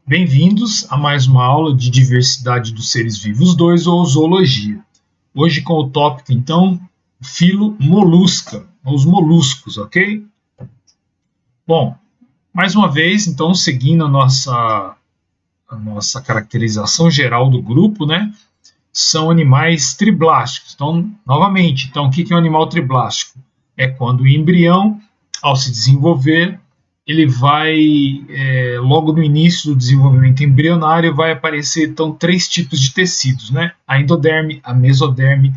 Bem-vindos a mais uma aula de Diversidade dos Seres Vivos 2 ou Zoologia. Hoje com o tópico, então, filo molusca, os moluscos, ok? Bom, mais uma vez, então, seguindo a nossa caracterização geral do grupo, né? São animais triblásticos. Então, novamente, o que é um animal triblástico? É quando o embrião, ao se desenvolver, ele vai, logo no início do desenvolvimento embrionário, vai aparecer, então, 3 tipos de tecidos, né? A endoderme, a mesoderme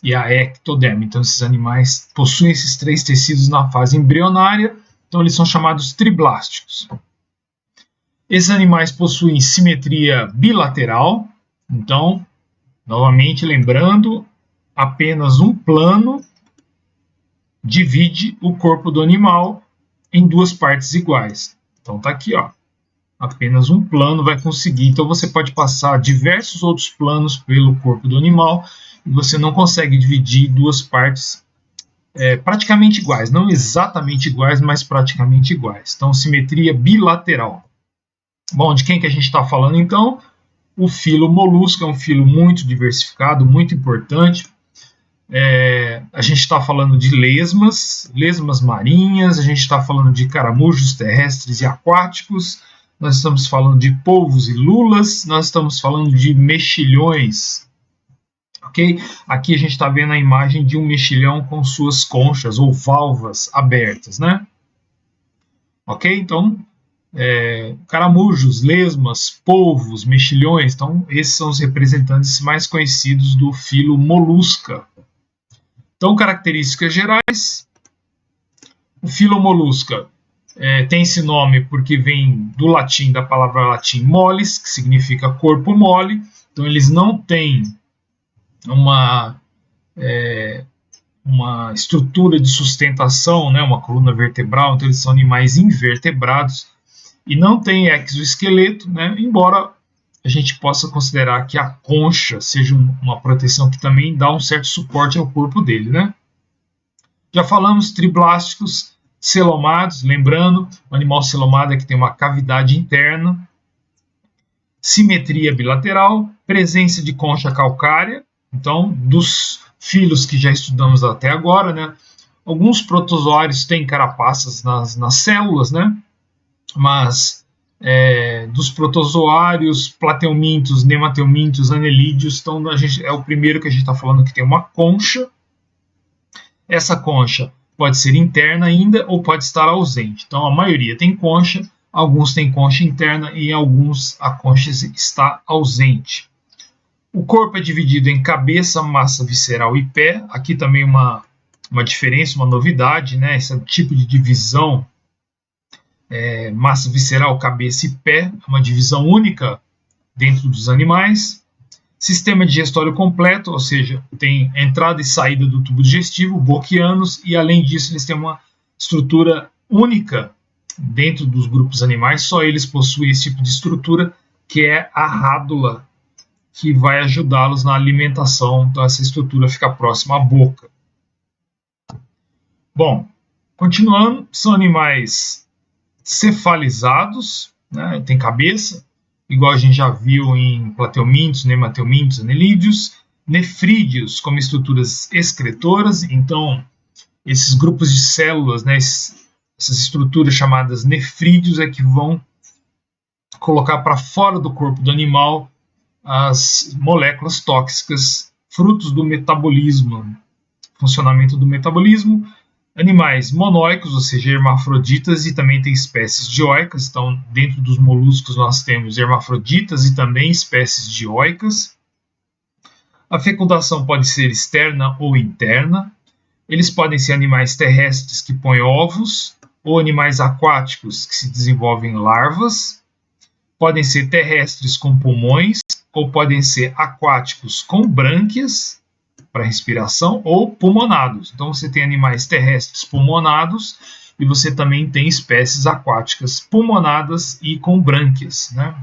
e a ectoderme. Então, esses animais possuem esses 3 tecidos na fase embrionária, então eles são chamados triblásticos. Esses animais possuem simetria bilateral, então, novamente lembrando, apenas um plano divide o corpo do animal em 2 partes iguais. Então tá aqui, ó. Apenas um plano vai conseguir. Então você pode passar diversos outros planos pelo corpo do animal e você não consegue dividir 2 partes praticamente iguais. Não exatamente iguais, mas praticamente iguais. Então, simetria bilateral. Bom, de quem que a gente está falando então? O filo molusco é um filo muito diversificado, muito importante. A gente está falando de lesmas marinhas, a gente está falando de caramujos terrestres e aquáticos, nós estamos falando de polvos e lulas, nós estamos falando de mexilhões. Ok? Aqui a gente está vendo a imagem de um mexilhão com suas conchas ou valvas abertas, né? Ok? Então, caramujos, lesmas, polvos, mexilhões, então esses são os representantes mais conhecidos do filo molusca. Então, características gerais. O filo molusca tem esse nome porque vem do latim, da palavra latim mollis, que significa corpo mole. Então, eles não têm uma estrutura de sustentação, né, uma coluna vertebral, então eles são animais invertebrados e não têm exoesqueleto, né, embora a gente possa considerar que a concha seja uma proteção que também dá um certo suporte ao corpo dele, né? Já falamos triblásticos, celomados, lembrando, o animal celomado é que tem uma cavidade interna, simetria bilateral, presença de concha calcária, então, dos filos que já estudamos até agora, né? Alguns protozoários têm carapaças nas células, né? Mas dos protozoários, plateumintos, nemateumintos, anelídeos, então é o primeiro que a gente está falando que tem uma concha. Essa concha pode ser interna ainda ou pode estar ausente. Então a maioria tem concha, alguns têm concha interna e em alguns a concha está ausente. O corpo é dividido em cabeça, massa visceral e pé. Aqui também uma diferença, uma novidade, né? Esse tipo de divisão massa visceral, cabeça e pé, é uma divisão única dentro dos animais. Sistema digestório completo, ou seja, tem entrada e saída do tubo digestivo, boquianos, e além disso eles têm uma estrutura única dentro dos grupos animais, só eles possuem esse tipo de estrutura, que é a rádula, que vai ajudá-los na alimentação, então essa estrutura fica próxima à boca. Bom, continuando, são animais cefalizados, né, tem cabeça, igual a gente já viu em plateumintos, nemateumintos, anelídeos, nefrídeos como estruturas excretoras, então esses grupos de células, né, essas estruturas chamadas nefrídeos é que vão colocar para fora do corpo do animal as moléculas tóxicas, frutos do metabolismo, funcionamento do metabolismo. Animais monóicos, ou seja, hermafroditas, e também tem espécies dioicas. Então, dentro dos moluscos nós temos hermafroditas e também espécies dioicas. A fecundação pode ser externa ou interna. Eles podem ser animais terrestres que põem ovos ou animais aquáticos que se desenvolvem larvas. Podem ser terrestres com pulmões ou podem ser aquáticos com brânquias para respiração ou pulmonados. Então você tem animais terrestres pulmonados e você também tem espécies aquáticas pulmonadas e com brânquias, né?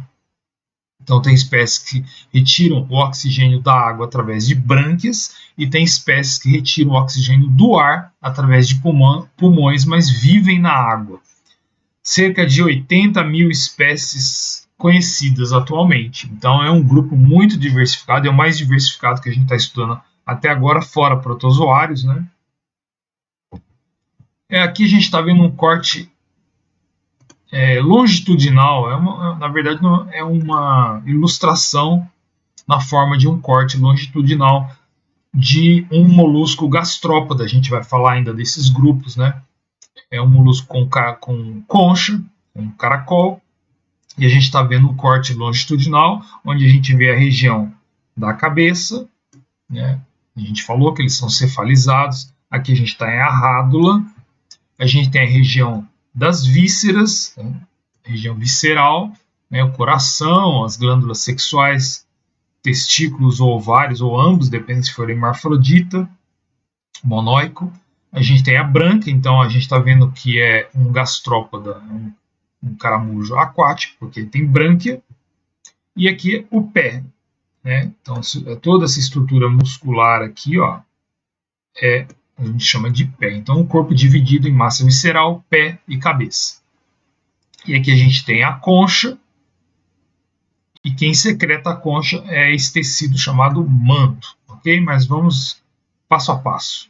Então tem espécies que retiram o oxigênio da água através de brânquias e tem espécies que retiram o oxigênio do ar através de pulmões, mas vivem na água. Cerca de 80 mil espécies conhecidas atualmente. Então é um grupo muito diversificado, é o mais diversificado que a gente está estudando até agora, fora protozoários, né? Aqui a gente está vendo um corte longitudinal, na verdade é uma ilustração na forma de um corte longitudinal de um molusco gastrópoda. A gente vai falar ainda desses grupos, né? É um molusco com concha, com caracol, e a gente está vendo um corte longitudinal, onde a gente vê a região da cabeça, né? A gente falou que eles são cefalizados. Aqui a gente está em a rádula, a gente tem a região das vísceras, né? Região visceral, né? O coração, as glândulas sexuais, testículos ou ovários, ou ambos, depende se for hermafrodita, monóico. A gente tem a branca, então a gente está vendo que é um gastrópoda, um caramujo aquático, porque ele tem brânquia. E aqui o pé, né? Então toda essa estrutura muscular aqui, ó, a gente chama de pé. Então o corpo dividido em massa visceral, pé e cabeça. E aqui a gente tem a concha, e quem secreta a concha é esse tecido chamado manto, ok? Mas vamos passo a passo.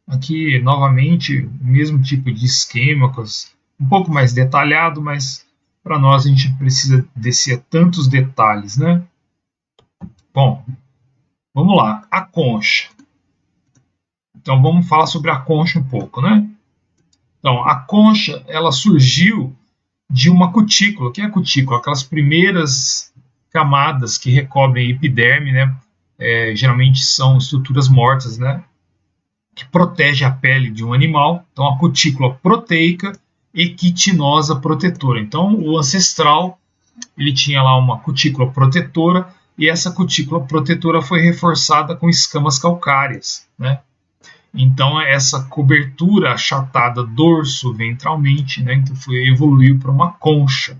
Aqui, novamente, o mesmo tipo de esquema, um pouco mais detalhado, mas para nós a gente precisa descer a tantos detalhes, né? Bom, vamos lá, a concha. Então vamos falar sobre a concha um pouco, né? Então, a concha, ela surgiu de uma cutícula. O que é a cutícula? Aquelas primeiras camadas que recobrem a epiderme, né? Geralmente são estruturas mortas, né? Que protege a pele de um animal. Então, a cutícula proteica e quitinosa protetora. Então, o ancestral, ele tinha lá uma cutícula protetora, e essa cutícula protetora foi reforçada com escamas calcárias, né? Então, essa cobertura achatada dorso-ventralmente, né, então evoluiu para uma concha.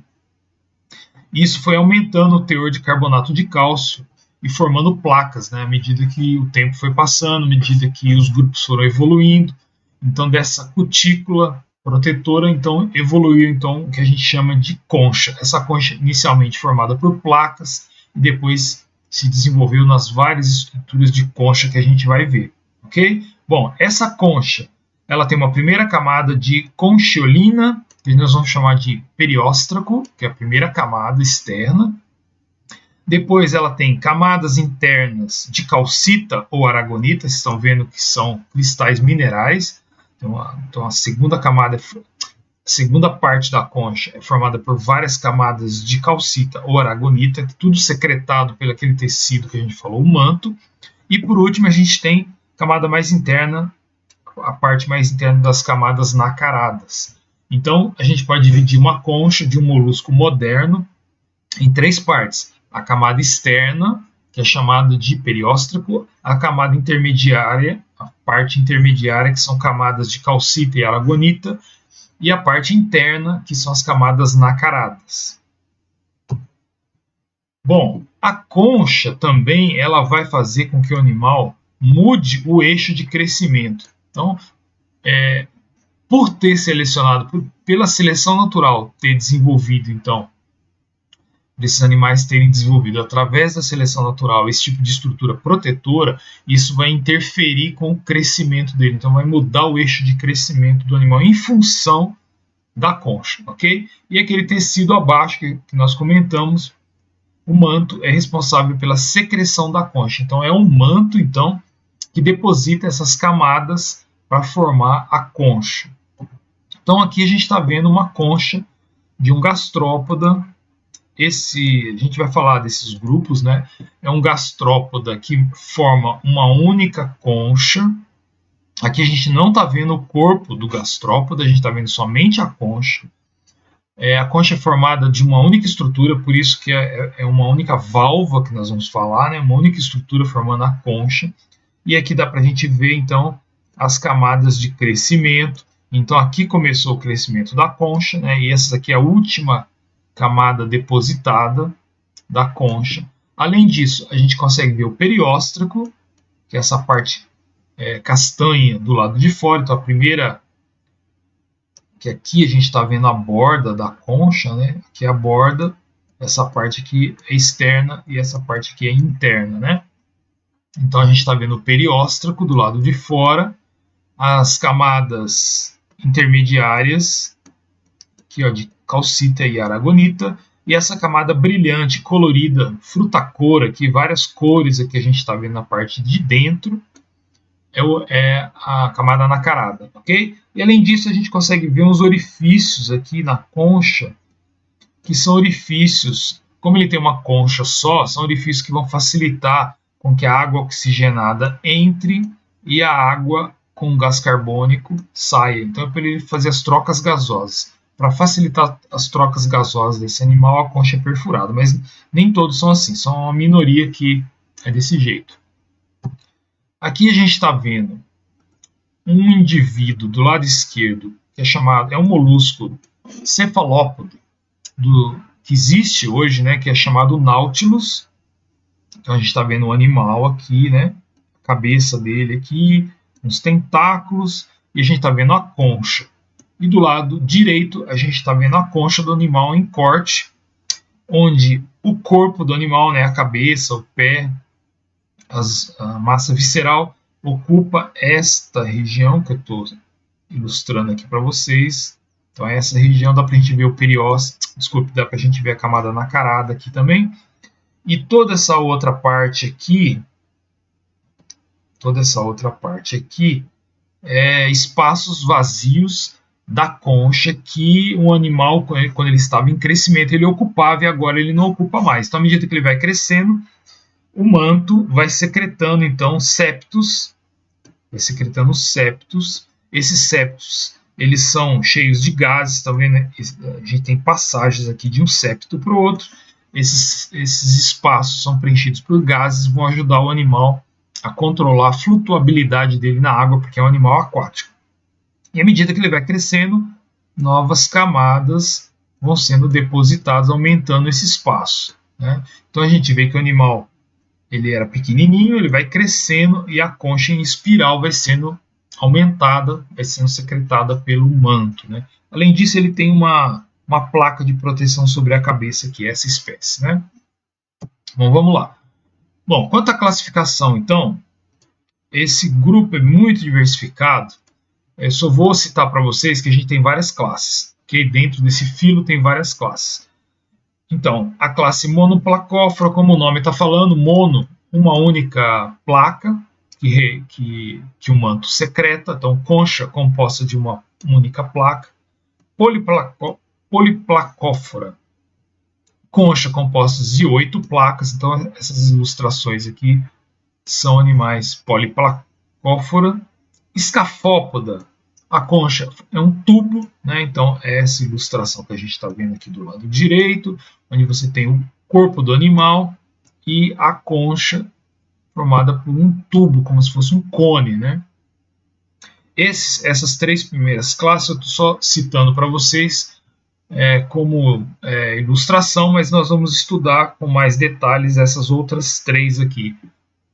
Isso foi aumentando o teor de carbonato de cálcio e formando placas, né, à medida que o tempo foi passando, à medida que os grupos foram evoluindo. Então, dessa cutícula protetora, então, evoluiu então, o que a gente chama de concha. Essa concha inicialmente formada por placas e depois se desenvolveu nas várias estruturas de concha que a gente vai ver, ok? Bom, essa concha, ela tem uma primeira camada de conchiolina, que nós vamos chamar de perióstraco, que é a primeira camada externa. Depois ela tem camadas internas de calcita ou aragonita, vocês estão vendo que são cristais minerais. Então a segunda camada, a segunda parte da concha é formada por várias camadas de calcita ou aragonita, tudo secretado pelo aquele tecido que a gente falou, o manto. E por último a gente tem camada mais interna, a parte mais interna das camadas nacaradas. Então, a gente pode dividir uma concha de um molusco moderno em três partes. A camada externa, que é chamada de perióstraco, a camada intermediária, a parte intermediária, que são camadas de calcita e aragonita, e a parte interna, que são as camadas nacaradas. Bom, a concha também ela vai fazer com que o animal mude o eixo de crescimento. Então, por ter selecionado, pela seleção natural, ter desenvolvido, então, desses animais terem desenvolvido através da seleção natural esse tipo de estrutura protetora, isso vai interferir com o crescimento dele. Então, vai mudar o eixo de crescimento do animal em função da concha, ok? E aquele tecido abaixo que nós comentamos, o manto é responsável pela secreção da concha. Então, é um manto, então, que deposita essas camadas para formar a concha. Então aqui a gente está vendo uma concha de um gastrópoda. A gente vai falar desses grupos, né? É um gastrópoda que forma uma única concha. Aqui a gente não está vendo o corpo do gastrópoda, a gente está vendo somente a concha. A concha é formada de uma única estrutura, por isso que é uma única válvula que nós vamos falar, né? Uma única estrutura formando a concha. E aqui dá para a gente ver, então, as camadas de crescimento. Então, aqui começou o crescimento da concha, né? E essa aqui é a última camada depositada da concha. Além disso, a gente consegue ver o perióstraco, que é essa parte castanha do lado de fora. Então, a primeira, que aqui a gente está vendo a borda da concha, né? Aqui é a borda. essa parte aqui é externa e essa parte aqui é interna, né? Então a gente está vendo o perióstraco do lado de fora, as camadas intermediárias, aqui, ó, de calcita e aragonita, e essa camada brilhante, colorida, frutacor, aqui, várias cores aqui a gente está vendo na parte de dentro, é a camada nacarada, ok? E além disso a gente consegue ver uns orifícios aqui na concha, que são orifícios, como ele tem uma concha só, são orifícios que vão facilitar com que a água oxigenada entre e a água com gás carbônico saia. Então é para ele fazer as trocas gasosas. Para facilitar as trocas gasosas desse animal, a concha é perfurada, mas nem todos são assim, são uma minoria que é desse jeito. Aqui a gente está vendo um indivíduo do lado esquerdo, que é chamado, é um molusco cefalópodo, que existe hoje, né, que é chamado Nautilus. Então a gente está vendo um animal aqui, né, a cabeça dele aqui, uns tentáculos, e a gente está vendo a concha. E do lado direito a gente está vendo a concha do animal em corte, onde o corpo do animal, né, a cabeça, o pé, a massa visceral, ocupa esta região que eu estou ilustrando aqui para vocês. Então essa região dá para a gente ver o periósteo, desculpe, dá para a gente ver a camada nacarada aqui também. E toda essa outra parte aqui é espaços vazios da concha que o animal, quando ele estava em crescimento, ele ocupava e agora ele não ocupa mais. Então, à medida que ele vai crescendo, o manto vai secretando, então, septos. Esses septos, eles são cheios de gases, tá vendo? A gente tem passagens aqui de um septo para o outro. Esses espaços são preenchidos por gases, vão ajudar o animal a controlar a flutuabilidade dele na água, porque é um animal aquático. E à medida que ele vai crescendo, novas camadas vão sendo depositadas, aumentando esse espaço, né? Então a gente vê que o animal, ele era pequenininho, ele vai crescendo e a concha em espiral vai sendo aumentada, vai sendo secretada pelo manto, né? Além disso, ele tem uma placa de proteção sobre a cabeça, que é essa espécie, né? Bom, vamos lá. Bom, quanto à classificação, então, esse grupo é muito diversificado. Eu só vou citar para vocês que a gente tem várias classes, que dentro desse filo tem várias classes. Então, a classe monoplacófora, como o nome está falando, mono, uma única placa que o manto secreta, então concha composta de uma única placa. Poliplacófora, concha composta de 8 placas, então essas ilustrações aqui são animais poliplacófora. Escafópoda, a concha é um tubo, né? Então é essa ilustração que a gente está vendo aqui do lado direito, onde você tem o corpo do animal e a concha formada por um tubo, como se fosse um cone, né? Essas três primeiras classes eu estou só citando para vocês como ilustração, mas nós vamos estudar com mais detalhes essas outras três aqui.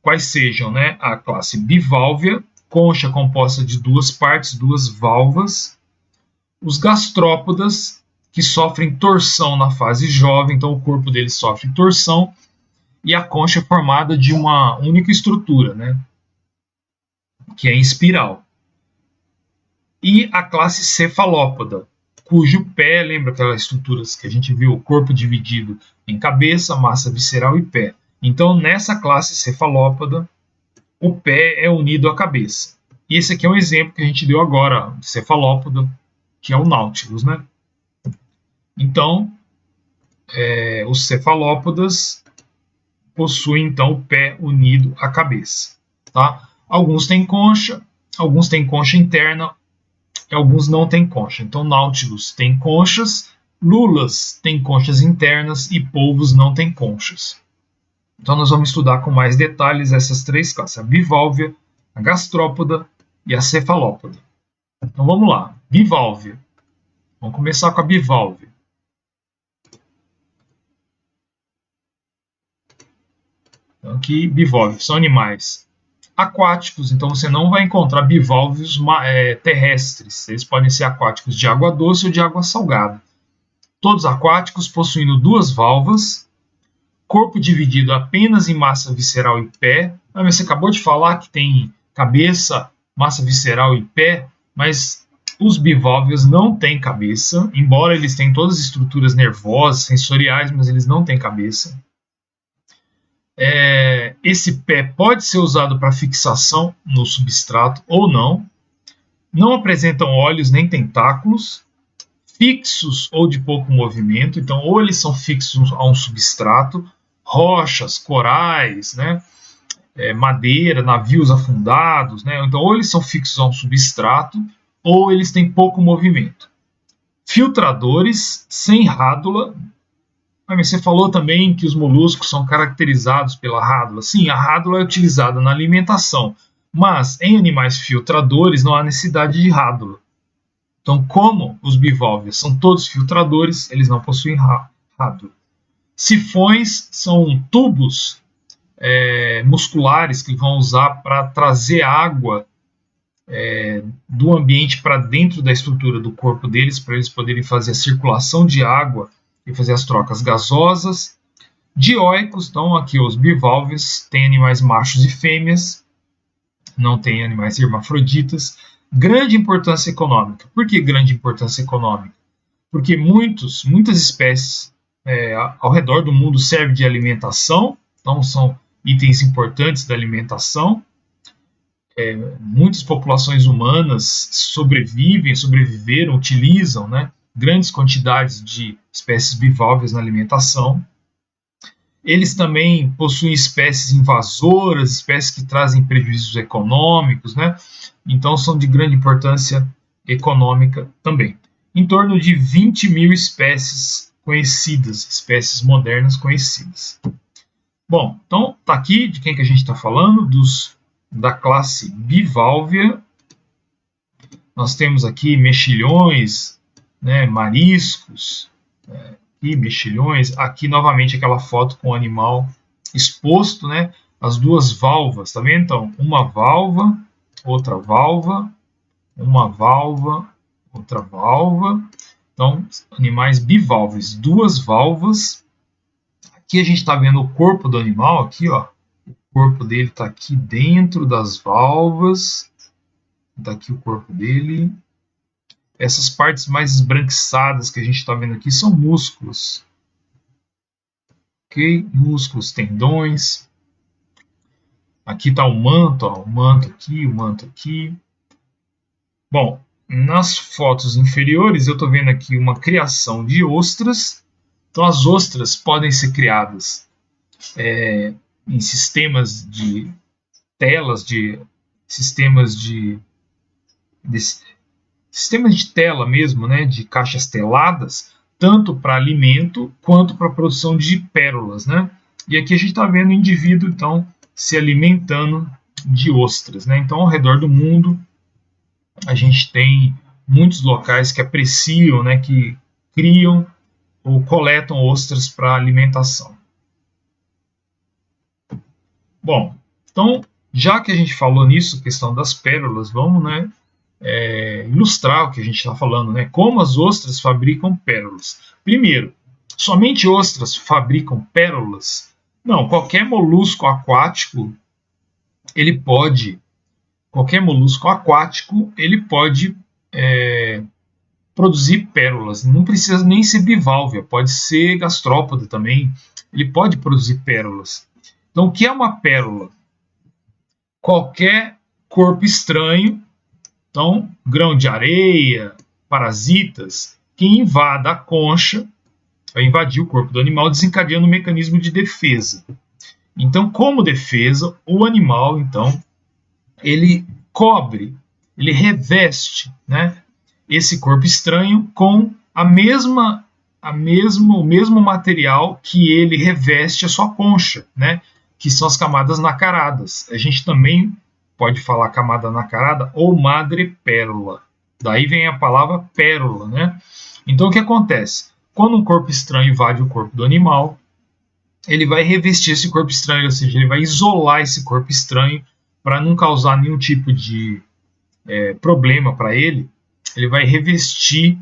Quais sejam, né? A classe biválvea, concha composta de 2 partes, 2 valvas. Os gastrópodas, que sofrem torção na fase jovem, então o corpo deles sofre torção, e a concha é formada de uma única estrutura, né? Que é em espiral. E a classe cefalópoda, cujo pé, lembra aquelas estruturas que a gente viu, o corpo dividido em cabeça, massa visceral e pé. Então, nessa classe cefalópoda, o pé é unido à cabeça. E esse aqui é um exemplo que a gente deu agora, de cefalópoda, que é o Nautilus, né? Então, os cefalópodas possuem, então, o pé unido à cabeça, tá? Alguns têm concha interna, alguns não têm concha. Então, Nautilus tem conchas, lulas têm conchas internas e polvos não têm conchas. Então, nós vamos estudar com mais detalhes essas três classes, a biválvea, a gastrópoda e a cefalópoda. Então, vamos lá. Biválvea. Vamos começar com a biválvea. Então, aqui, biválvea são animais aquáticos, então você não vai encontrar biválveos terrestres. Eles podem ser aquáticos de água doce ou de água salgada. todos aquáticos, possuindo duas valvas, corpo dividido apenas em massa visceral e pé. Você acabou de falar que tem cabeça, massa visceral e pé, mas os bivalves não têm cabeça, embora eles tenham todas as estruturas nervosas, sensoriais, mas eles não têm cabeça. Esse pé pode ser usado para fixação no substrato ou não. Não apresentam olhos nem tentáculos, fixos ou de pouco movimento. Então, ou eles são fixos a um substrato, rochas, corais, né? Madeira, navios afundados, né? Então, ou eles são fixos a um substrato, ou eles têm pouco movimento. Filtradores sem rádula. Você falou também que os moluscos são caracterizados pela rádula. Sim, a rádula é utilizada na alimentação, mas em animais filtradores não há necessidade de rádula. Então, como os bivalves são todos filtradores, eles não possuem rádula. Sifões são tubos musculares que vão usar para trazer água do ambiente para dentro da estrutura do corpo deles, para eles poderem fazer a circulação de água e fazer as trocas gasosas. Dioicos, então aqui os bivalves têm animais machos e fêmeas, não tem animais hermafroditas. Grande importância econômica. Por que grande importância econômica? Porque muitas espécies ao redor do mundo servem de alimentação, então são itens importantes da alimentação. Muitas populações humanas sobreviveram, utilizam, né, grandes quantidades de espécies bivalves na alimentação. Eles também possuem espécies invasoras, espécies que trazem prejuízos econômicos, né? Então são de grande importância econômica também. Em torno de 20 mil espécies conhecidas, espécies modernas conhecidas. Bom, então tá aqui de quem que a gente está falando, da classe Bivalvia. Nós temos aqui mexilhões, né, mariscos, e mexilhões. Aqui novamente aquela foto com o animal exposto, né, as duas valvas, tá vendo? Então, uma valva, outra valva, uma valva, outra valva. Então, animais bivalves, duas valvas. Aqui a gente está vendo o corpo do animal, aqui, ó. O corpo dele está aqui dentro das valvas. Está aqui o corpo dele. Essas partes mais esbranquiçadas que a gente está vendo aqui são músculos. Ok? Músculos, tendões. Aqui está o manto, ó, o manto aqui, o manto aqui. Bom, nas fotos inferiores eu estou vendo aqui uma criação de ostras. Então as ostras podem ser criadas em sistemas de telas, sistemas de tela mesmo, né, de caixas teladas, tanto para alimento quanto para a produção de pérolas, né? E aqui a gente está vendo o indivíduo então se alimentando de ostras, né? Então ao redor do mundo a gente tem muitos locais que apreciam, né, que criam ou coletam ostras para alimentação. Bom, então já que a gente falou nisso, questão das pérolas, vamos, né, ilustrar o que a gente está falando, né? Como as ostras fabricam pérolas. Primeiro, somente ostras fabricam pérolas? Não, qualquer molusco aquático ele pode produzir pérolas. Não precisa nem ser bivalve, pode ser gastrópoda também. Ele pode produzir pérolas. Então, o que é uma pérola? Qualquer corpo estranho, então, grão de areia, parasitas, que invada a concha, vai invadir o corpo do animal, desencadeando um mecanismo de defesa. Então, como defesa, o animal, então, ele cobre, ele reveste, né, esse corpo estranho com o mesmo material que ele reveste a sua concha, né, que são as camadas nacaradas. A gente também pode falar camada nacarada ou madrepérola. Daí vem a palavra pérola, né? Então o que acontece? Quando um corpo estranho invade o corpo do animal, ele vai revestir esse corpo estranho, ou seja, ele vai isolar esse corpo estranho para não causar nenhum tipo de problema para ele. Ele vai revestir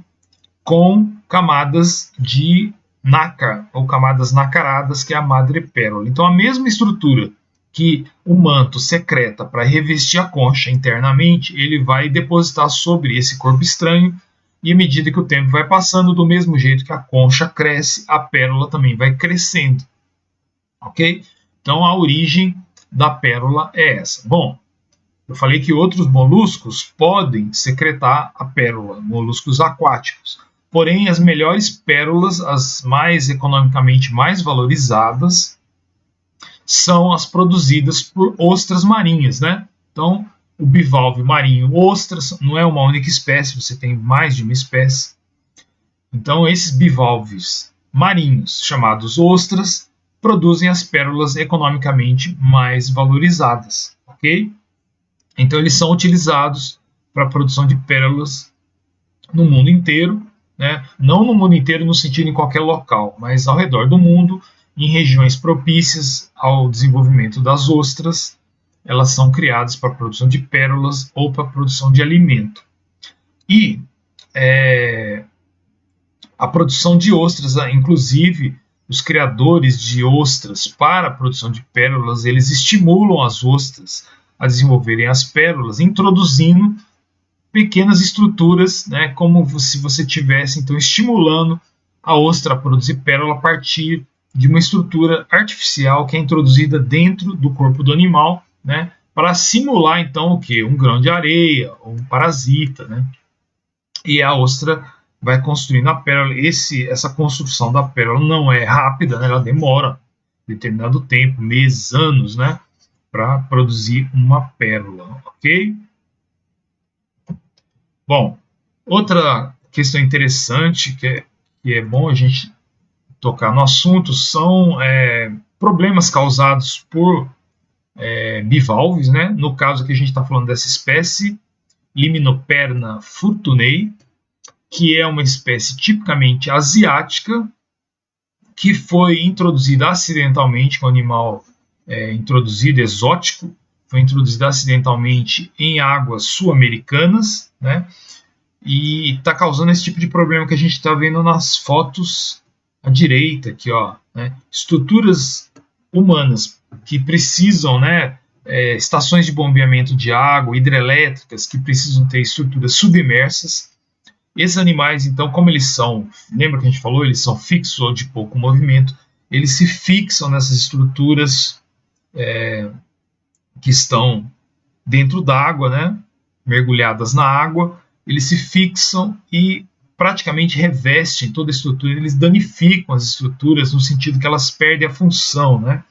com camadas de nácar, ou camadas nacaradas, que é a madrepérola. Então, a mesma estrutura que o manto secreta para revestir a concha internamente, ele vai depositar sobre esse corpo estranho, e à medida que o tempo vai passando, do mesmo jeito que a concha cresce, a pérola também vai crescendo. Ok? Então, a origem da pérola é essa. Bom, eu falei que outros moluscos podem secretar a pérola, moluscos aquáticos. Porém, as melhores pérolas, as mais economicamente mais valorizadas, são as produzidas por ostras marinhas, né? Então, o bivalve marinho ostras não é uma única espécie, você tem mais de uma espécie. Então, esses bivalves marinhos, chamados ostras, produzem as pérolas economicamente mais valorizadas, ok? Então, eles são utilizados para a produção de pérolas no mundo inteiro, né? Não no mundo inteiro no sentido em qualquer local, mas ao redor do mundo, em regiões propícias ao desenvolvimento das ostras, elas são criadas para a produção de pérolas ou para a produção de alimento. E a produção de ostras, inclusive os criadores de ostras para a produção de pérolas, eles estimulam as ostras a desenvolverem as pérolas, introduzindo pequenas estruturas, né, como se você estivesse então estimulando a ostra a produzir pérola a partir de uma estrutura artificial que é introduzida dentro do corpo do animal, né, para simular então o que? Um grão de areia, ou um parasita, né? E a ostra vai construindo a pérola. Essa construção da pérola não é rápida, né, ela demora determinado tempo, meses, anos, né, para produzir uma pérola, ok? Bom, outra questão interessante que é bom a gente tocar no assunto são problemas causados por bivalves, né? No caso que a gente está falando dessa espécie, Limnoperna furtunei, que é uma espécie tipicamente asiática, que foi introduzida acidentalmente, com um animal introduzido, exótico, foi introduzida acidentalmente em águas sul-americanas, né? E está causando esse tipo de problema que a gente está vendo nas fotos à direita aqui, ó, né? Estruturas humanas que precisam, né, estações de bombeamento de água, hidrelétricas que precisam ter estruturas submersas. Esses animais, então, como eles são, lembra que a gente falou, eles são fixos ou de pouco movimento, eles se fixam nessas estruturas que estão dentro d'água, né, mergulhadas na água, eles se fixam e praticamente revestem toda a estrutura, eles danificam as estruturas no sentido que elas perdem a função, né?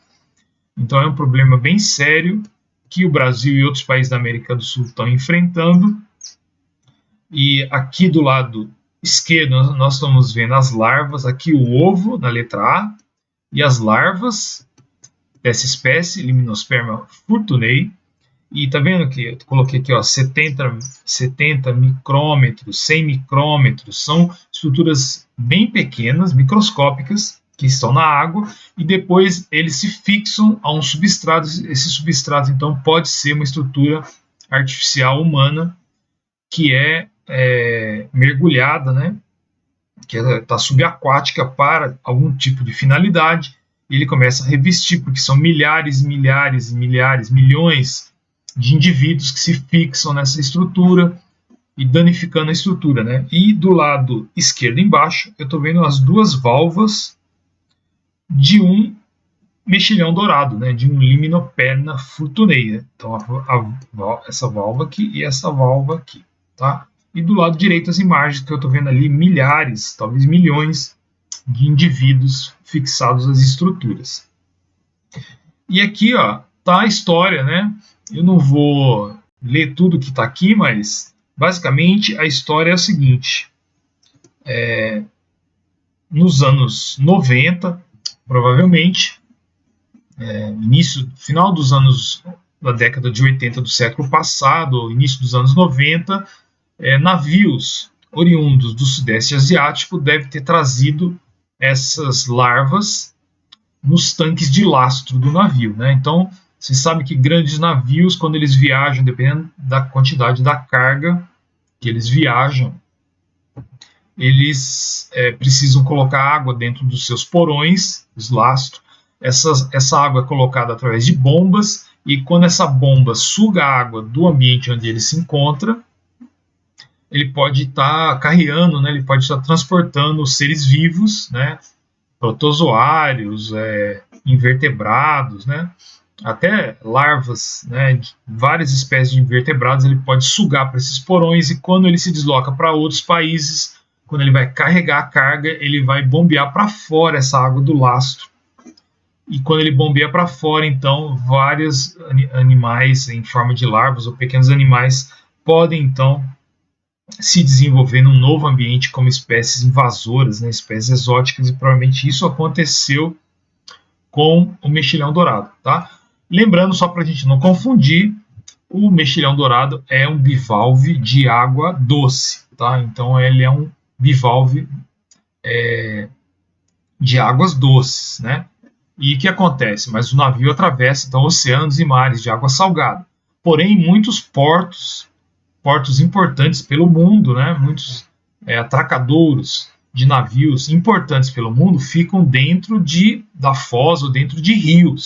Então é um problema bem sério que o Brasil e outros países da América do Sul estão enfrentando. E aqui do lado esquerdo nós estamos vendo as larvas, aqui o ovo na letra A, e as larvas dessa espécie, Limnosperma furtunei. E tá vendo que eu coloquei aqui, ó, 70 micrômetros, 100 micrômetros, são estruturas bem pequenas, microscópicas, que estão na água, e depois eles se fixam a um substrato. Esse substrato, então, pode ser uma estrutura artificial humana que é mergulhada, né, que está subaquática para algum tipo de finalidade, e ele começa a revestir, porque são milhares, milhares, milhares, milhões de indivíduos que se fixam nessa estrutura e danificando a estrutura, né? E do lado esquerdo embaixo, eu estou vendo as duas valvas de um mexilhão dourado, né? De um Limnoperna furtunei. Então, essa valva aqui e essa valva aqui, tá? E do lado direito as imagens que eu estou vendo ali, milhares, talvez milhões de indivíduos fixados às estruturas. E aqui, ó, tá a história, né? Eu não vou ler tudo que está aqui, mas basicamente a história é a seguinte: nos anos 90, provavelmente, final dos anos da década de 80 do século passado, início dos anos 90, navios oriundos do Sudeste Asiático devem ter trazido essas larvas nos tanques de lastro do navio, né? Então, você sabe que grandes navios, quando eles viajam, dependendo da quantidade da carga que eles viajam, eles precisam colocar água dentro dos seus porões, os lastros. Essa água é colocada através de bombas, e quando essa bomba suga a água do ambiente onde ele se encontra, ele pode estar carreando, né, ele pode estar transportando seres vivos, né, protozoários, invertebrados, né, até larvas, né, de várias espécies de invertebrados, ele pode sugar para esses porões, e quando ele se desloca para outros países, quando ele vai carregar a carga, ele vai bombear para fora essa água do lastro. E quando ele bombeia para fora, então, vários animais em forma de larvas ou pequenos animais podem, então, se desenvolver num novo ambiente como espécies invasoras, né, espécies exóticas, e provavelmente isso aconteceu com o mexilhão dourado, tá? Lembrando, só para a gente não confundir, o mexilhão dourado é um bivalve de água doce, tá? Então ele é um bivalve de águas doces, né? E o que acontece? Mas o navio atravessa então oceanos e mares de água salgada. Porém, muitos portos importantes pelo mundo, né? Muitos atracadouros de navios importantes pelo mundo ficam dentro da foz ou dentro de rios.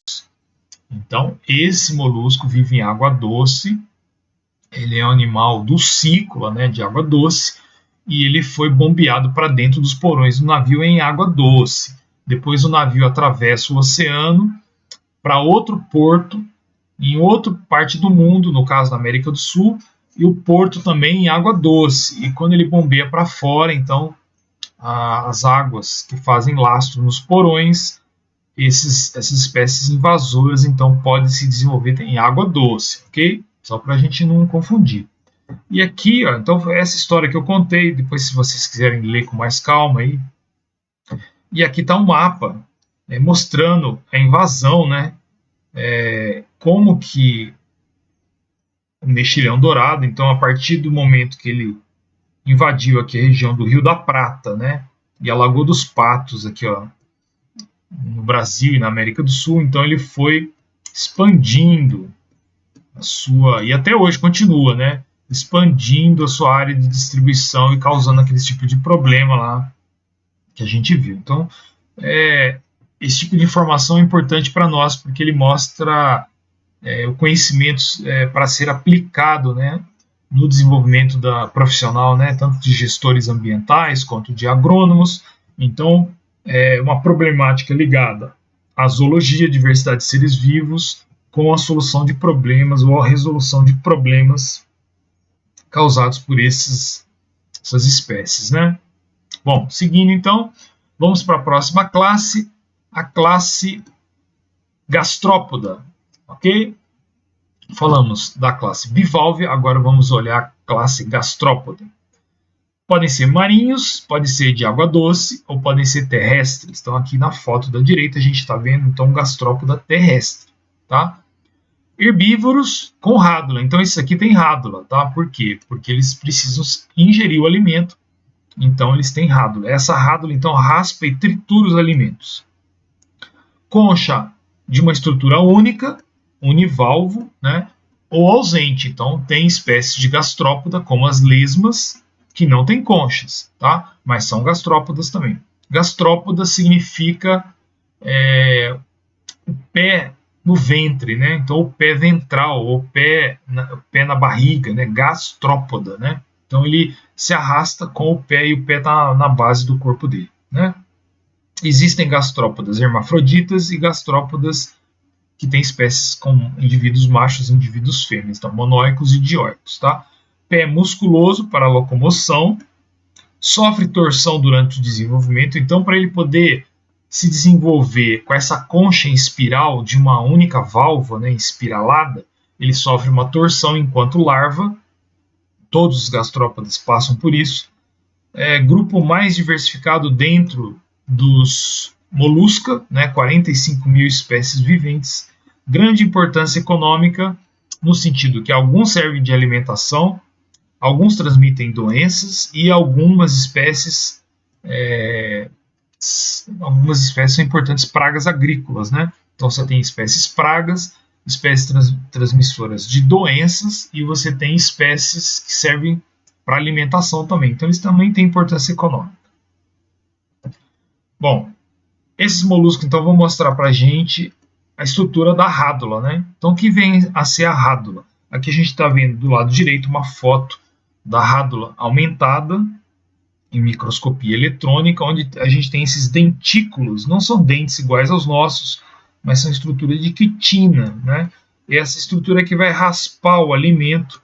Então, esse molusco vive em água doce, ele é um animal dulcícola, né, de água doce, e ele foi bombeado para dentro dos porões do navio em água doce. Depois o navio atravessa o oceano para outro porto, em outra parte do mundo, no caso da América do Sul, e o porto também em água doce. E quando ele bombeia para fora, então, as águas que fazem lastro nos porões, essas espécies invasoras, então, podem se desenvolver em água doce, ok? Só para a gente não confundir. E aqui, ó, então, essa história que eu contei, depois se vocês quiserem ler com mais calma aí. E aqui está um mapa mostrando a invasão, né? Como que o mexilhão dourado, então, a partir do momento que ele invadiu aqui a região do Rio da Prata, né? E a Lagoa dos Patos, aqui, ó, no Brasil e na América do Sul, então ele foi expandindo a sua, e até hoje continua, né? Expandindo a sua área de distribuição e causando aquele tipo de problema lá que a gente viu. Então, esse tipo de informação é importante para nós, porque ele mostra o conhecimento para ser aplicado, né, no desenvolvimento profissional, né, tanto de gestores ambientais quanto de agrônomos. Então, uma problemática ligada à zoologia, diversidade de seres vivos, com a solução de problemas ou a resolução de problemas causados por essas espécies, né? Bom, seguindo então, vamos para a próxima classe, a classe gastrópoda, ok? Falamos da classe bivalve, agora vamos olhar a classe gastrópoda. Podem ser marinhos, pode ser de água doce ou podem ser terrestres. Então aqui na foto da direita a gente está vendo então gastrópoda terrestre, tá? Herbívoros com rádula. Então esse aqui tem rádula, tá? Por quê? Porque eles precisam ingerir o alimento. Então eles têm rádula. Essa rádula então raspa e tritura os alimentos. Concha de uma estrutura única, univalvo, né? Ou ausente. Então tem espécies de gastrópoda como as lesmas que não têm conchas, tá? Mas são gastrópodas também. Gastrópoda significa o pé no ventre, né? Então o pé ventral, ou pé na barriga, né? Gastrópoda, né? Então ele se arrasta com o pé e o pé está na base do corpo dele, né? Existem gastrópodas hermafroditas e gastrópodas que têm espécies com indivíduos machos e indivíduos fêmeas, então monóicos e dioicos, tá? Pé musculoso para locomoção, sofre torção durante o desenvolvimento, então para ele poder se desenvolver com essa concha em espiral de uma única válvula, né, espiralada, ele sofre uma torção enquanto larva. Todos os gastrópodes passam por isso. Grupo mais diversificado dentro dos molusca, né, 45 mil espécies viventes. Grande importância econômica, no sentido que alguns servem de alimentação, alguns transmitem doenças e algumas espécies são importantes pragas agrícolas, né? Então você tem espécies pragas, espécies transmissoras de doenças e você tem espécies que servem para alimentação também. Então eles também têm importância econômica. Bom, esses moluscos então vão mostrar para a gente a estrutura da rádula, né? Então o que vem a ser a rádula? Aqui a gente está vendo do lado direito uma foto da rádula aumentada em microscopia eletrônica, onde a gente tem esses dentículos, não são dentes iguais aos nossos, mas são estruturas de quitina, né? E essa estrutura que vai raspar o alimento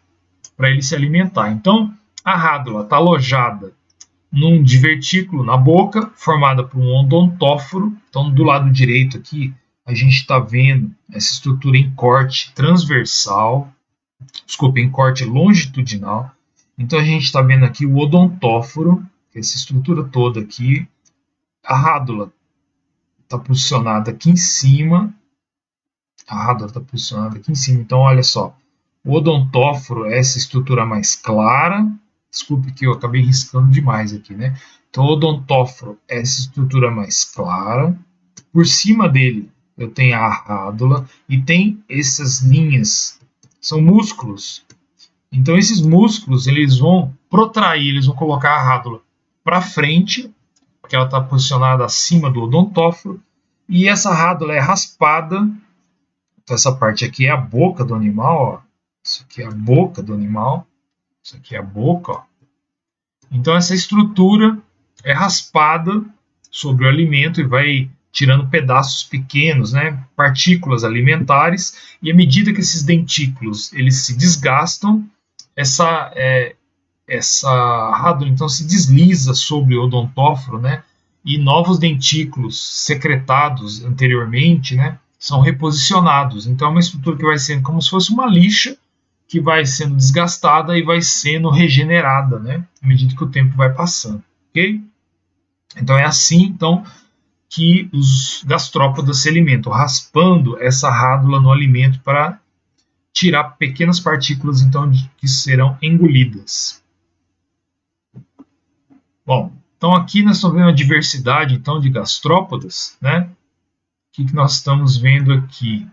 para ele se alimentar. Então, a rádula está alojada num divertículo na boca, formada por um odontóforo. Então, do lado direito aqui, a gente está vendo essa estrutura em corte transversal, em corte longitudinal. Então, a gente está vendo aqui o odontóforo, essa estrutura toda aqui. A rádula está posicionada aqui em cima. Então, olha só. O odontóforo é essa estrutura mais clara. Desculpe que eu acabei riscando demais aqui, né? Então, o odontóforo é essa estrutura mais clara. Por cima dele, eu tenho a rádula e tem essas linhas. São músculos. Então, esses músculos, eles vão protrair, eles vão colocar a rádula para frente, porque ela está posicionada acima do odontóforo. E essa rádula é raspada. Então, essa parte aqui é a boca do animal, ó. Isso aqui é a boca do animal. Isso aqui é a boca, ó. Então, essa estrutura é raspada sobre o alimento e vai tirando pedaços pequenos, né, partículas alimentares. E à medida que esses dentículos eles se desgastam, essa rádula então se desliza sobre o odontóforo, né, e novos dentículos secretados anteriormente, né, são reposicionados. Então é uma estrutura que vai sendo como se fosse uma lixa que vai sendo desgastada e vai sendo regenerada, né, à medida que o tempo vai passando, ok? Então é assim, então, que os gastrópodas se alimentam, raspando essa rádula no alimento para tirar pequenas partículas, então, que serão engolidas. Bom, então aqui nós estamos vendo a diversidade, então, de gastrópodas, né? O que nós estamos vendo aqui?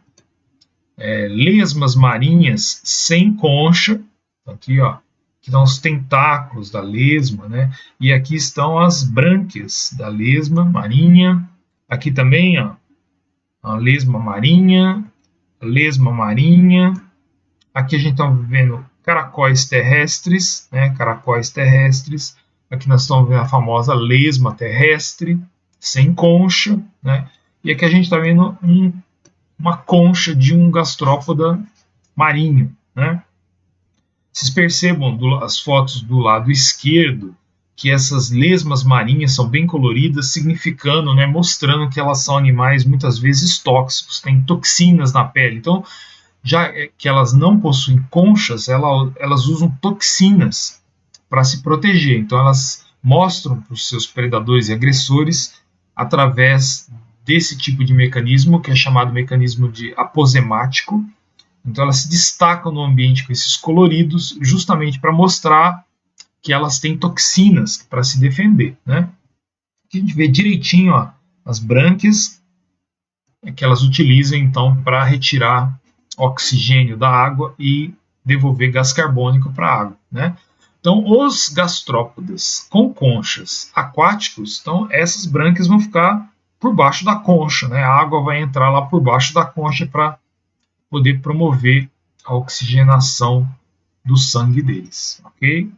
Lesmas marinhas sem concha, aqui, ó, que estão os tentáculos da lesma, né? E aqui estão as brânquias da lesma marinha. Aqui também, ó, a lesma marinha. Aqui a gente está vendo caracóis terrestres, né? Caracóis terrestres. Aqui nós estamos vendo a famosa lesma terrestre, sem concha, né? E aqui a gente está vendo uma concha de um gastrópoda marinho, né? Vocês percebam as fotos do lado esquerdo que essas lesmas marinhas são bem coloridas, significando, né, mostrando que elas são animais muitas vezes tóxicos, têm toxinas na pele. Então, já que elas não possuem conchas, elas usam toxinas para se proteger. Então, elas mostram para os seus predadores e agressores através desse tipo de mecanismo, que é chamado mecanismo de aposemático. Então elas se destacam no ambiente com esses coloridos, justamente para mostrar que elas têm toxinas para se defender, né? Aqui a gente vê direitinho, ó, as brânquias que elas utilizam então para retirar oxigênio da água e devolver gás carbônico para a água, né? Então os gastrópodes com conchas aquáticos, então essas brânquias vão ficar por baixo da concha, né? A água vai entrar lá por baixo da concha para poder promover a oxigenação do sangue deles, ok?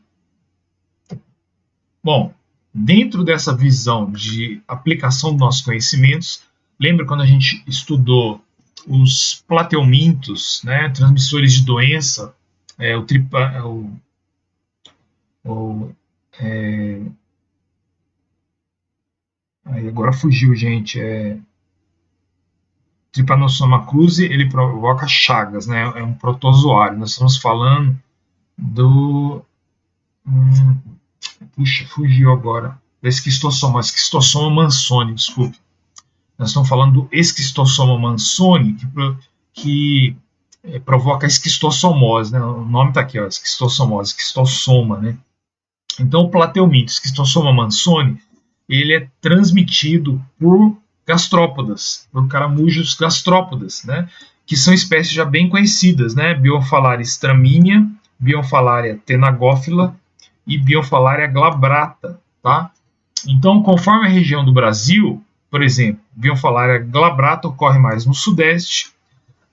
Bom, dentro dessa visão de aplicação dos nossos conhecimentos, lembra quando a gente estudou os plateumintos, né, transmissores de doença, agora fugiu, gente, Trypanosoma cruzi, ele provoca chagas, né? É um protozoário. Nós estamos falando do... puxa, fugiu agora. Da esquistossoma mansoni, desculpe. Nós estamos falando do esquistossoma mansoni, que provoca a esquistossomose, né? O nome está aqui, ó, esquistossoma, né? Então, o plateuminto, esquistossoma mansoni, ele é transmitido por gastrópodas, por caramujos gastrópodas, né, que são espécies já bem conhecidas, né, Bionfalaria stramínea, Bionfalaria tenagófila e Bionfalaria glabrata, tá? Então, conforme a região do Brasil, por exemplo, Bionfalaria glabrata ocorre mais no sudeste,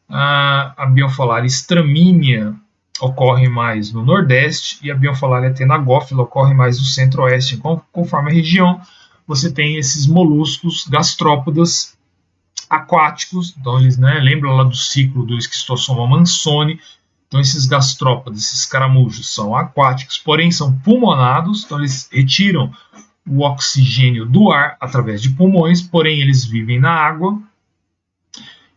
a Bionfalaria stramínea ocorre mais no nordeste e a Bionfalaria tenagófila ocorre mais no centro-oeste. Conforme a região, você tem esses moluscos gastrópodas aquáticos, então eles, né, lembram lá do ciclo do Esquistossoma mansoni. Então esses gastrópodas, esses caramujos são aquáticos, porém são pulmonados, então eles retiram o oxigênio do ar através de pulmões, porém eles vivem na água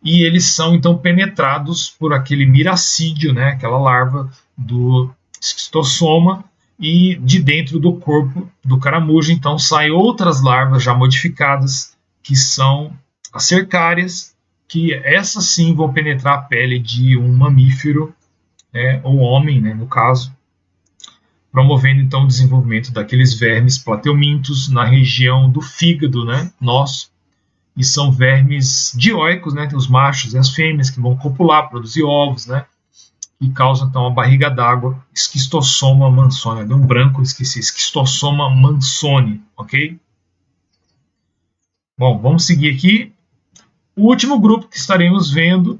e eles são então penetrados por aquele miracídio, né, aquela larva do esquistossoma, e de dentro do corpo do caramujo então saem outras larvas já modificadas, que são as cercárias, que essas sim vão penetrar a pele de um mamífero, ou homem, né, no caso, promovendo então o desenvolvimento daqueles vermes plateumintos na região do fígado, né, nosso. E são vermes dioicos, né, tem os machos e as fêmeas que vão copular, produzir ovos, né, e causam então a barriga d'água, Esquistossoma mansoni. Deu um branco, esqueci, Esquistossoma mansoni, ok? Bom, vamos seguir aqui. O último grupo que estaremos vendo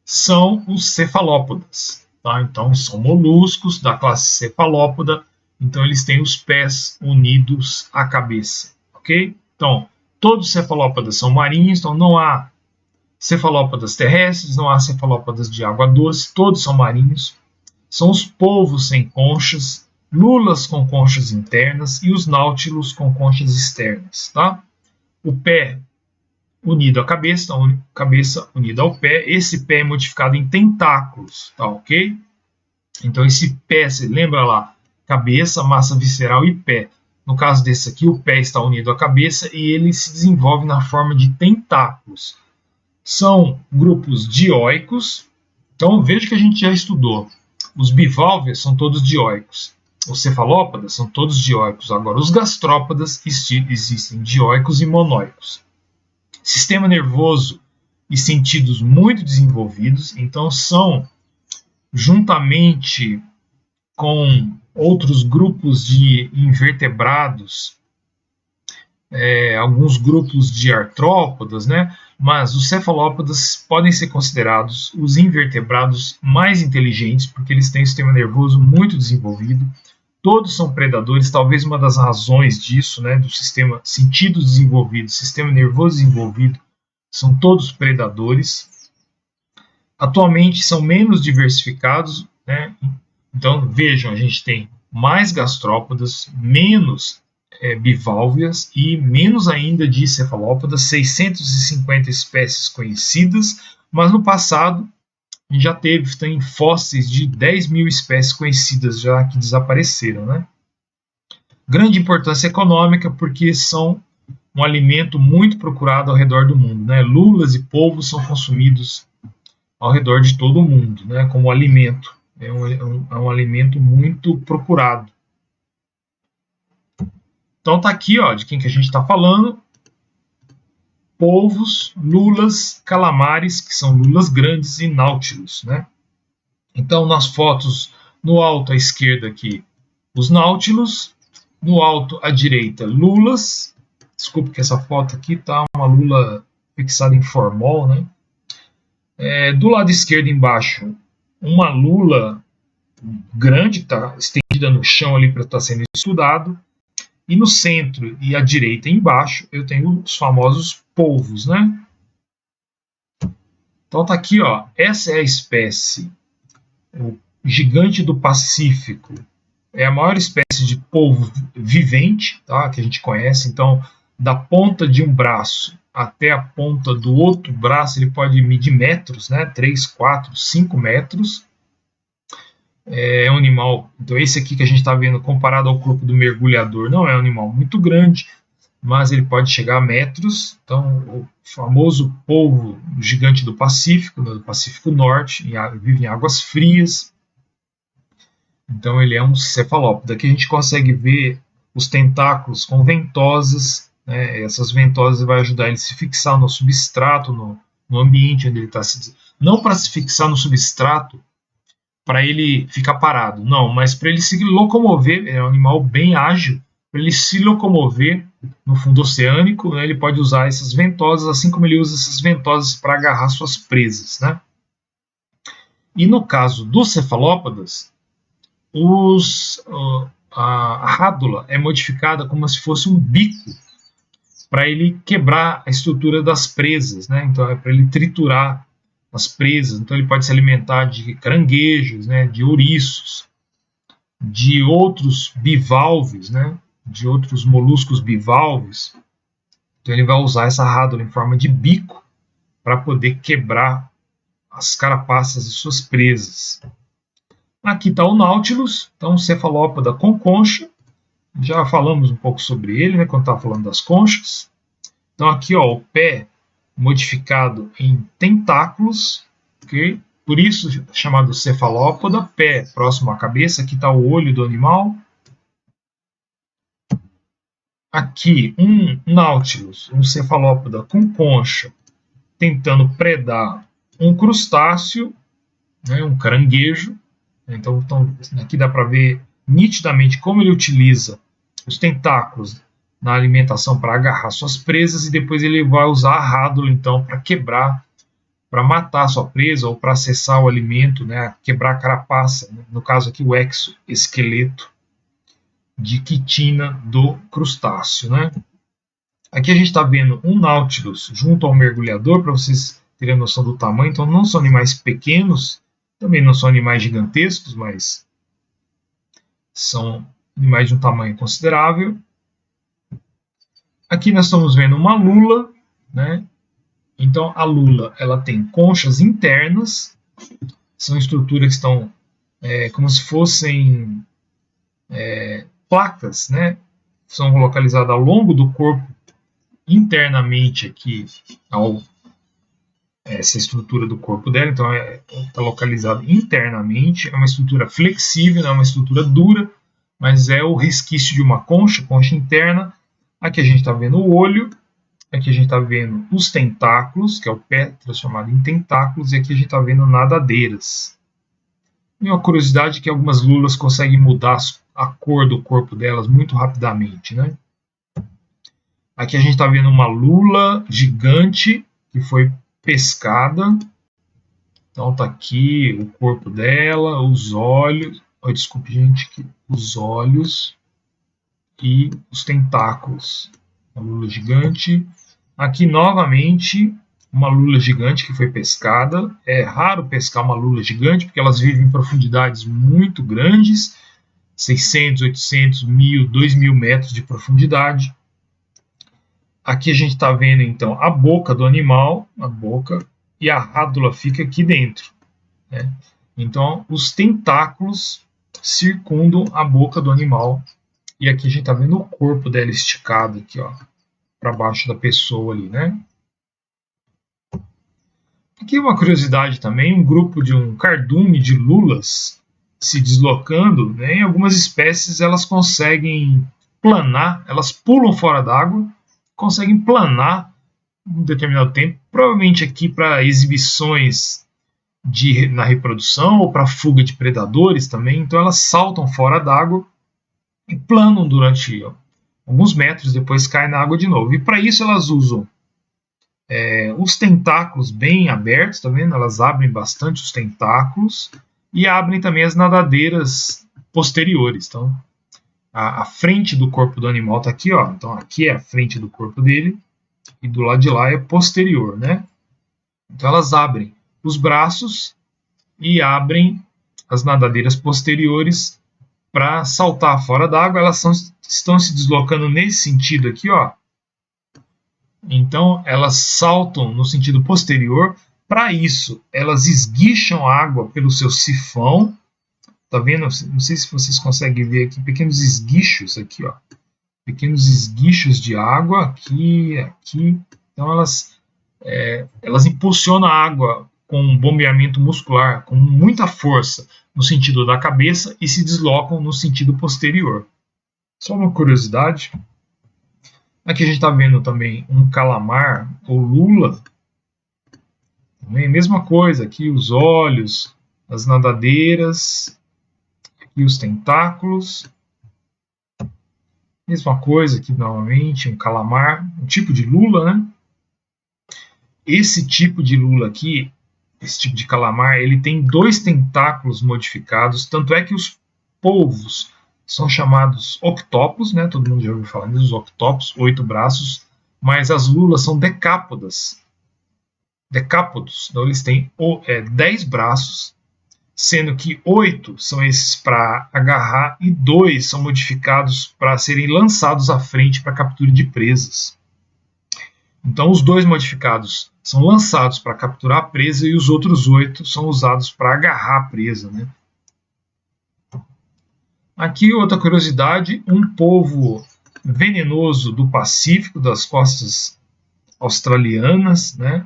são os cefalópodas, tá? Então são moluscos da classe cefalópoda, então eles têm os pés unidos à cabeça, ok? Então, todos os cefalópodas são marinhos, então não há cefalópodas terrestres, não há cefalópodas de água doce, todos são marinhos. São os polvos sem conchas, lulas com conchas internas e os náutilos com conchas externas, tá? O pé unido à cabeça, então, cabeça unida ao pé, esse pé é modificado em tentáculos, tá ok? Então esse pé, você lembra lá, cabeça, massa visceral e pé. No caso desse aqui, o pé está unido à cabeça e ele se desenvolve na forma de tentáculos. São grupos dioicos, então veja que a gente já estudou. Os bivalves são todos dioicos. Os cefalópodas são todos dioicos. Agora, os gastrópodas existem dioicos e monóicos. Sistema nervoso e sentidos muito desenvolvidos, então são, juntamente com outros grupos de invertebrados, alguns grupos de artrópodas, né? Mas os cefalópodas podem ser considerados os invertebrados mais inteligentes, porque eles têm um sistema nervoso muito desenvolvido. Todos são predadores, talvez uma das razões disso, né, do sistema sentidos desenvolvidos, sistema nervoso desenvolvido, são todos predadores. Atualmente são menos diversificados, né? Então vejam, a gente tem mais gastrópodas, menos bivalvias e menos ainda de cefalópodas, 650 espécies conhecidas, mas no passado a gente já tem fósseis de 10 mil espécies conhecidas já que desapareceram, né? Grande importância econômica porque são um alimento muito procurado ao redor do mundo, né? Lulas e polvos são consumidos ao redor de todo o mundo, né? Como alimento, é um alimento muito procurado. Então tá aqui, ó, de quem que a gente está falando. Polvos, lulas, calamares, que são lulas grandes, e náutilos, né? Então, nas fotos, no alto à esquerda aqui, os náutilos, no alto à direita, lulas. Desculpe que essa foto aqui tá uma lula fixada em formol, né? Do lado esquerdo embaixo, uma lula grande, tá estendida no chão ali para estar sendo estudado. E no centro e à direita embaixo eu tenho os famosos polvos, né? Então tá aqui, ó, essa é a espécie, o gigante do Pacífico. É a maior espécie de polvo vivente, tá, que a gente conhece. Então, da ponta de um braço até a ponta do outro braço, ele pode medir metros, né? 3, 4, 5 metros. É um animal, então esse aqui que a gente está vendo comparado ao corpo do mergulhador não é um animal muito grande, mas ele pode chegar a metros. Então o famoso polvo gigante do Pacífico, do Pacífico Norte, vive em águas frias. Então ele é um cefalópodo. Aqui a gente consegue ver os tentáculos com ventosas, né? Essas ventosas vai ajudar ele a se fixar no substrato, no ambiente onde ele está se... Não para se fixar no substrato para ele ficar parado. Não, mas para ele se locomover, é um animal bem ágil, para ele se locomover no fundo oceânico, né, ele pode usar essas ventosas, assim como ele usa essas ventosas para agarrar suas presas, né? E no caso dos cefalópodas, a rádula é modificada como se fosse um bico para ele quebrar a estrutura das presas, né? Então é para ele triturar as presas. Então ele pode se alimentar de caranguejos, né? De ouriços, de outros bivalves, né? De outros moluscos bivalves. Então ele vai usar essa rádula em forma de bico para poder quebrar as carapaças de suas presas. Aqui está o Nautilus, então um cefalópoda com concha. Já falamos um pouco sobre ele, né, quando estava falando das conchas. Então aqui, ó, o pé modificado em tentáculos, ok? Por isso chamado cefalópoda, pé próximo à cabeça. Aqui está o olho do animal. Aqui um Nautilus, um cefalópoda com concha, tentando predar um crustáceo, né, um caranguejo. Então aqui dá para ver nitidamente como ele utiliza os tentáculos na alimentação para agarrar suas presas, e depois ele vai usar a rádula então para quebrar, para matar a sua presa ou para acessar o alimento, né, quebrar a carapaça, né, no caso aqui o exoesqueleto de quitina do crustáceo, né? Aqui a gente está vendo um Nautilus junto ao mergulhador, para vocês terem noção do tamanho. Então não são animais pequenos, também não são animais gigantescos, mas são animais de um tamanho considerável. Aqui nós estamos vendo uma lula, né? Então a lula ela tem conchas internas, são estruturas que estão como se fossem placas, né? São localizadas ao longo do corpo, internamente aqui, essa estrutura do corpo dela. Então está localizada internamente, é uma estrutura flexível, não é uma estrutura dura, mas é o resquício de uma concha interna. Aqui a gente está vendo o olho, aqui a gente está vendo os tentáculos, que é o pé transformado em tentáculos, e aqui a gente está vendo nadadeiras. E uma curiosidade é que algumas lulas conseguem mudar a cor do corpo delas muito rapidamente, né? Aqui a gente está vendo uma lula gigante que foi pescada. Então tá aqui o corpo dela, os olhos, desculpe gente, os olhos e os tentáculos. Uma lula gigante. Aqui novamente uma lula gigante que foi pescada. É raro pescar uma lula gigante porque elas vivem em profundidades muito grandes, 600, 800, 1000, 2000 metros de profundidade. Aqui a gente está vendo então a boca do animal, a boca, e a rádula fica aqui dentro, né? Então os tentáculos circundam a boca do animal, e aqui a gente está vendo o corpo dela esticado aqui, ó, para baixo da pessoa ali, né? Aqui uma curiosidade também, um grupo de um cardume de lulas se deslocando, né? Em algumas espécies elas conseguem planar, elas pulam fora d'água, conseguem planar um determinado tempo, provavelmente aqui para exibições na reprodução ou para fuga de predadores também. Então elas saltam fora d'água e planam durante alguns metros, depois caem na água de novo. E para isso elas usam os tentáculos bem abertos, tá vendo? Elas abrem bastante os tentáculos e abrem também as nadadeiras posteriores. Então a frente do corpo do animal está aqui, ó. Então aqui é a frente do corpo dele e do lado de lá é posterior, né? Então elas abrem os braços e abrem as nadadeiras posteriores para saltar fora d'água. Elas estão se deslocando nesse sentido aqui, ó. Então elas saltam no sentido posterior. Para isso, elas esguicham a água pelo seu sifão. Tá vendo? Não sei se vocês conseguem ver aqui pequenos esguichos aqui, ó. Pequenos esguichos de água aqui, aqui. Então elas impulsionam a água com um bombeamento muscular, com muita força no sentido da cabeça e se deslocam no sentido posterior. Só uma curiosidade. Aqui a gente está vendo também um calamar ou lula. Também mesma coisa, aqui os olhos, as nadadeiras, aqui os tentáculos. Mesma coisa aqui novamente, um calamar, um tipo de lula, né? Esse tipo de lula aqui, esse tipo de calamar, ele tem 2 tentáculos modificados, tanto é que os polvos são chamados octopos, né? Todo mundo já ouviu falar dos octopos, 8 braços, mas as lulas são decápodas. Decápodos, então eles têm 10 braços, sendo que 8 são esses para agarrar e 2 são modificados para serem lançados à frente para captura de presas. Então, os 2 modificados são lançados para capturar a presa e os outros 8 são usados para agarrar a presa, né? Aqui, outra curiosidade: um polvo venenoso do Pacífico, das costas australianas, né?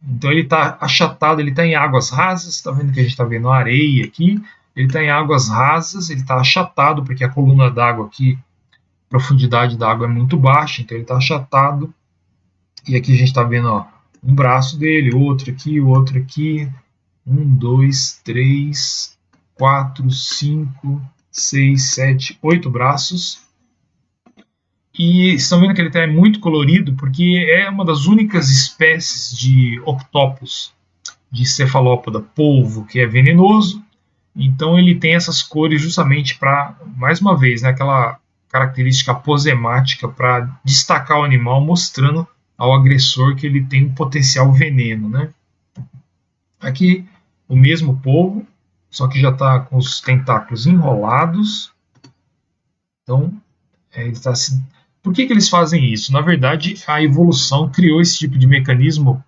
Então, ele está achatado, ele está em águas rasas. Está vendo que a gente está vendo a areia aqui? Ele está em águas rasas, ele está achatado, porque a coluna d'água aqui, a profundidade da água é muito baixa, então ele está achatado. E aqui a gente está vendo, ó, um braço dele, outro aqui, 1, 2, 3, 4, 5, 6, 7, 8 braços. E estão vendo que ele é muito colorido porque é uma das únicas espécies de octopus, de cefalópoda polvo, que é venenoso. Então ele tem essas cores justamente para, mais uma vez, né, aquela característica aposemática para destacar o animal, mostrando ao agressor que ele tem um potencial veneno, né? Aqui o mesmo polvo, só que já está com os tentáculos enrolados. Então, ele tá se... Por que eles fazem isso? Na verdade, a evolução criou esse tipo de mecanismo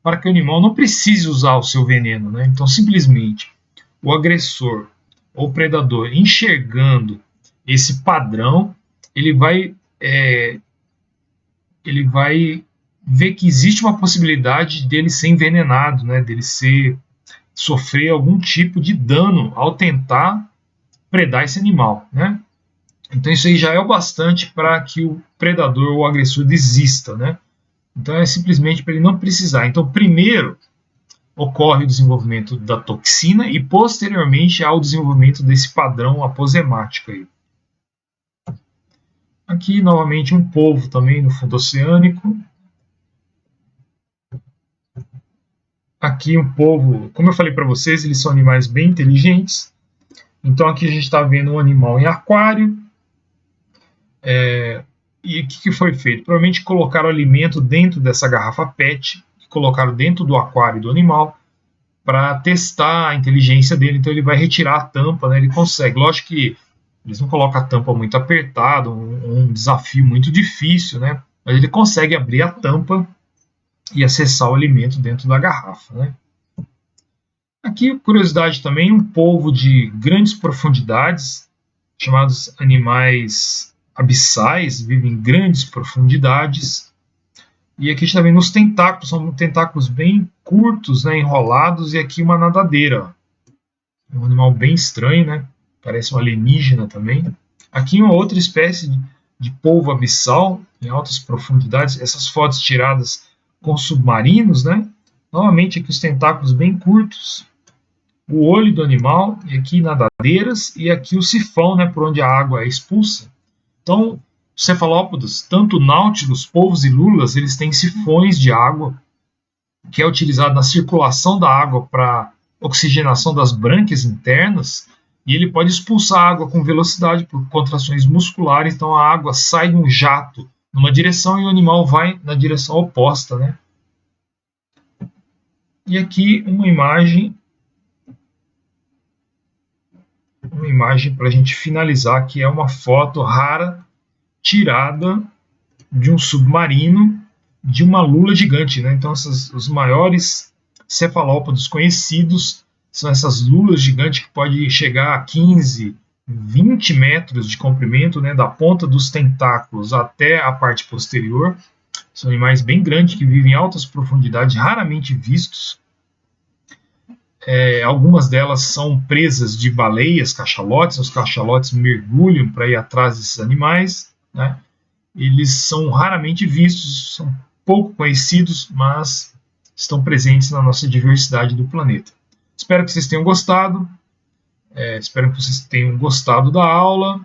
para que o animal não precise usar o seu veneno, né? Então, simplesmente, o agressor ou predador enxergando esse padrão, ele vai ver que existe uma possibilidade dele ser envenenado, né, dele sofrer algum tipo de dano ao tentar predar esse animal, né? Então isso aí já é o bastante para que o predador ou o agressor desista, né? Então é simplesmente para ele não precisar. Então primeiro ocorre o desenvolvimento da toxina e posteriormente há o desenvolvimento desse padrão aposemático aí. Aqui novamente um polvo também no fundo oceânico. Aqui um polvo, como eu falei para vocês, eles são animais bem inteligentes. Então aqui a gente está vendo um animal em aquário. E o que foi feito? Provavelmente colocaram alimento dentro dessa garrafa PET, colocaram dentro do aquário do animal para testar a inteligência dele. Então ele vai retirar a tampa, né? Ele consegue. Lógico que eles não colocam a tampa muito apertada, um desafio muito difícil, né? Mas ele consegue abrir a tampa e acessar o alimento dentro da garrafa, né? Aqui, curiosidade também, um polvo de grandes profundidades, chamados animais abissais, vivem em grandes profundidades. E aqui a gente está vendo os tentáculos, são tentáculos bem curtos, né, enrolados, e aqui uma nadadeira. Um animal bem estranho, né? Parece um alienígena também. Aqui uma outra espécie de polvo abissal, em altas profundidades, essas fotos tiradas com submarinos, né? Novamente aqui os tentáculos bem curtos, o olho do animal, e aqui nadadeiras, e aqui o sifão, né, por onde a água é expulsa. Então, os cefalópodes, tanto náutilos, polvos e lulas, eles têm sifões de água, que é utilizado na circulação da água para oxigenação das brânquias internas, e ele pode expulsar a água com velocidade por contrações musculares, então a água sai de um jato numa direção e o animal vai na direção oposta, né? E aqui uma imagem para a gente finalizar, que é uma foto rara tirada de um submarino de uma lula gigante, né? Então os maiores cefalópodes conhecidos são essas lulas gigantes que podem chegar a 15, 20 metros de comprimento, né? Da ponta dos tentáculos até a parte posterior. São animais bem grandes que vivem em altas profundidades, raramente vistos. Algumas delas são presas de baleias, cachalotes. Os cachalotes mergulham para ir atrás desses animais, né? Eles são raramente vistos, são pouco conhecidos, mas estão presentes na nossa diversidade do planeta. Espero que vocês tenham gostado. Espero que vocês tenham gostado da aula.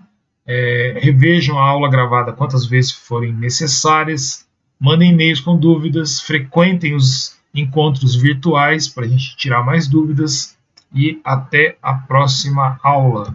Revejam a aula gravada quantas vezes forem necessárias. Mandem e-mails com dúvidas. Frequentem os encontros virtuais para a gente tirar mais dúvidas. E até a próxima aula.